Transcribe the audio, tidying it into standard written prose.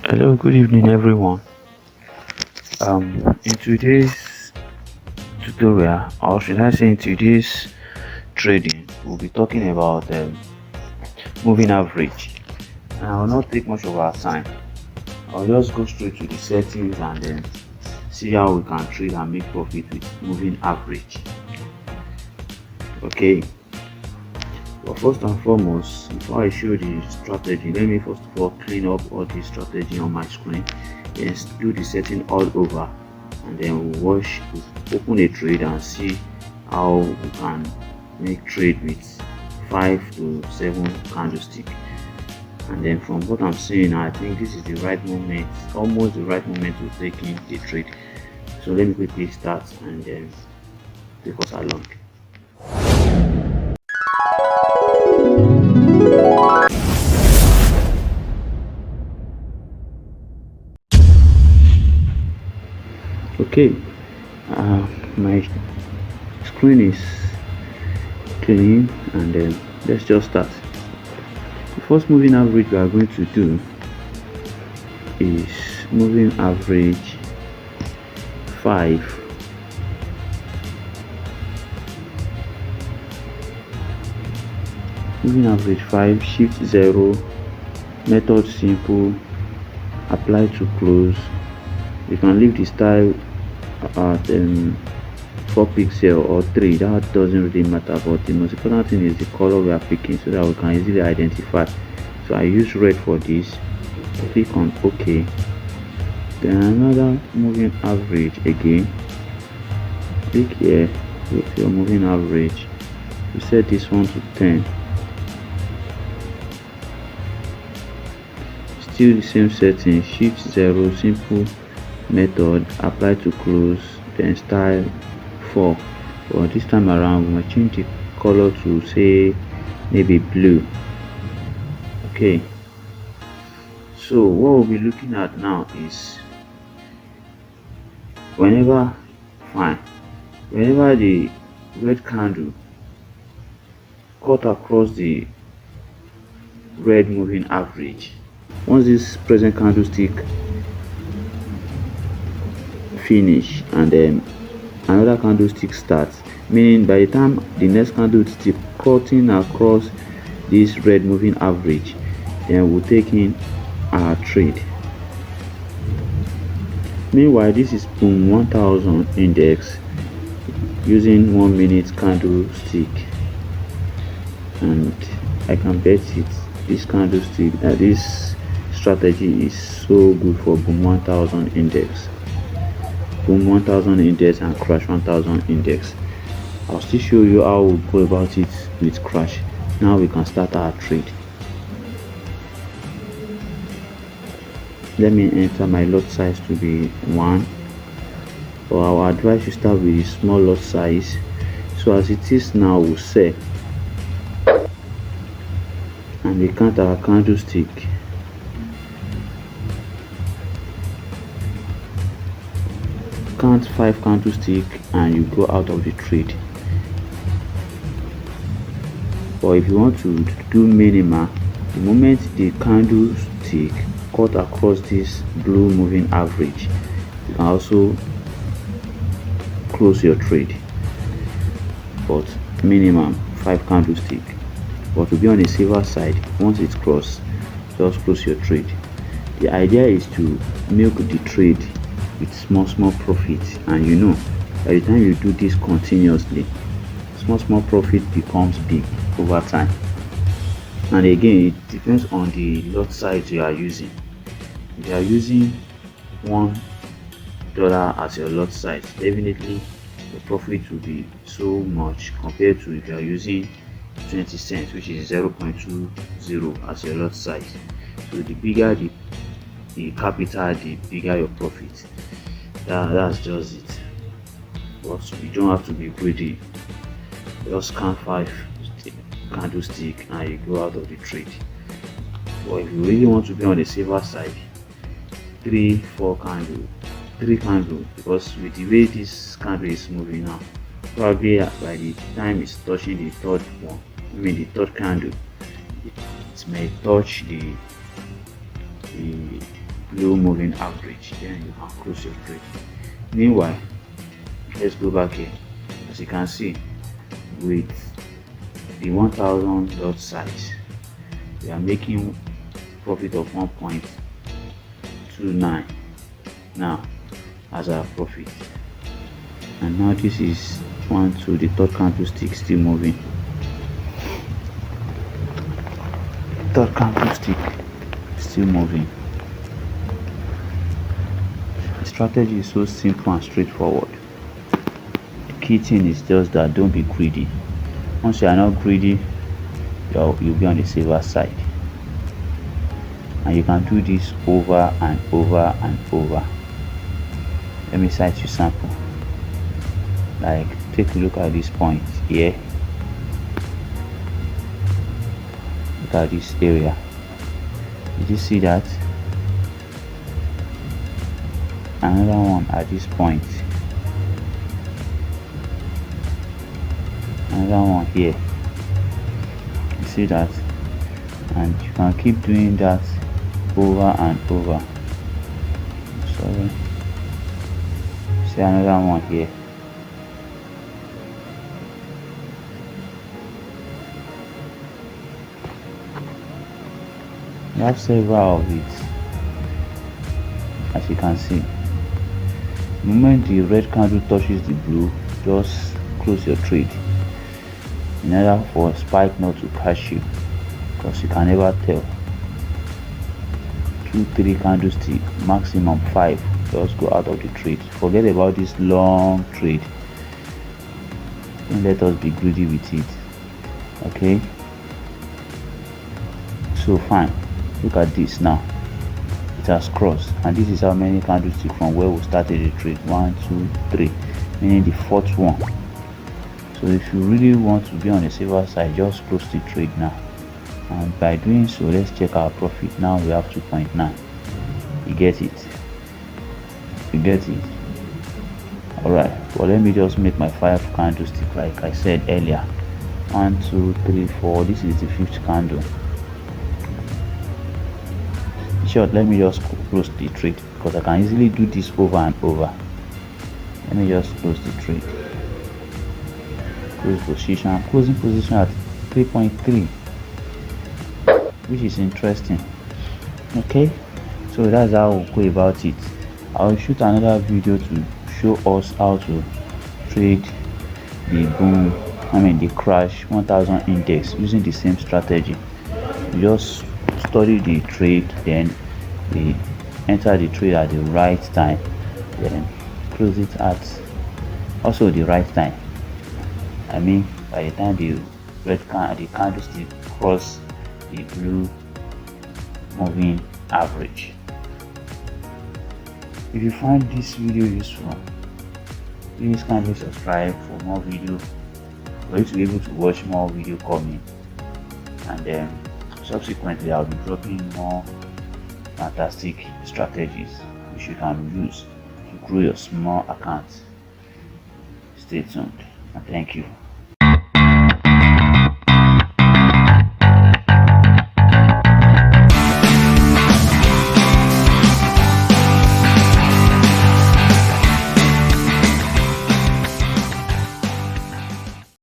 Hello, good evening, everyone. In today's tutorial, or should I say in today's trading, we'll be talking about moving average. And I will not take much of our time. I'll just go straight to the settings and then see how we can trade and make profit with moving average. Okay. But first and foremost, before I show the strategy, let me first of all clean up all the strategy on my screen, then do the setting all over, and then we'll open a trade and see how we can make trade with 5 to 7 candlestick. And then from what I'm seeing, I think this is the right moment, almost the right moment to take in the trade. So let me quickly start and then take us along. Okay, my screen is clean, and then let's just start. The first moving average we are going to do is moving average 5. Moving average 5, shift 0, method simple, apply to close. You can leave the style at 4 pixel or 3, that doesn't really matter, but the most important thing is the color we are picking so that we can easily identify. So I use red for this. Click on OK, then another moving average again. Click here with your moving average. You set this one to 10. Still the same setting, shift 0, simple, method, apply to close, then style 4. But this time around we might change the color to say maybe blue. Okay, so what we'll be looking at now is whenever the red candle cut across the red moving average, once this present candlestick finish and then another candlestick starts, meaning by the time the next candlestick cutting across this red moving average, then we'll take in our trade. Meanwhile, this is boom 1000 index using 1 minute candlestick, and I can bet it, this candlestick, this strategy is so good for boom 1000 index, boom 1000 index and crash 1000 index. I'll still show you how we go about it with crash. Now we can start our trade. Let me enter my lot size to be 1, but I will advise you start with a small lot size. So as it is now, we'll sell and we count our candlestick. Count 5 candlestick and you go out of the trade. Or if you want to do minimal, the moment the candlestick cut across this blue moving average, you can also close your trade. But minimum 5 candlestick. But to be on the safer side, once it's crossed, just close your trade. The idea is to milk the trade with small profit, and you know, by the time you do this continuously, small profit becomes big over time. And again, it depends on the lot size you are using. If you are using $1 as your lot size, definitely the profit will be so much compared to if you are using 20 cents, which is 0.20 as your lot size. So the bigger the capital, the bigger your profit. That's just it. But you don't have to be greedy. Just count 5 candlestick and you go out of the trade. But if you really want to be on the safer side, 3 candle, because with the way this candle is moving now, probably by the time it's touching the third candle, it may touch the blue moving average, then you can close your trade. Meanwhile, let's go back here. As you can see, with the 1000 lot size, we are making profit of 1.29 now as our profit. And now this is the third candlestick still moving. Third candlestick still moving. The strategy is so simple and straightforward. The key thing is just that don't be greedy. Once you are not greedy, you'll be on the safer side. And you can do this over and over and over. Let me cite you sample. Like, take a look at this point here. Look at this area. Did you see that? Another one at this point. Another one here. You see that? And you can keep doing that over and over. Sorry. See another one here. You have several of it, as you can see. The moment the red candle touches the blue, just close your trade in order for spike not to catch you, because you can never tell. 2-3 candlestick, maximum 5, just go out of the trade. Forget about this long trade. Don't let us be greedy with it. Okay, so fine. Look at this now. It has crossed, and this is how many candlesticks from where we started the trade. 1, 2, 3, meaning the fourth one. So if you really want to be on the safer side, just close the trade now. And by doing so, let's check our profit. Now we have 2.9. You get it? You get it? Alright, well, let me just make my 5 candlestick like I said earlier. 1, 2, 3, 4. This is the 5th candle. Short, let me just close the trade because I can easily do this over and over. Let me just close the trade. Close position. I'm closing position at 3.3, which is interesting. Okay, so that's how we'll go about it. I'll shoot another video to show us how to trade the the crash 1000 index using the same strategy. You just study the trade, then we enter the trade at the right time, then close it at also the right time. I mean, by the time the candlestick cross the blue moving average. If you find this video useful, please kindly subscribe for more video, for you to be able to watch more video coming, and then subsequently I'll be dropping more fantastic strategies which you can use to grow your small account. Stay tuned and thank you.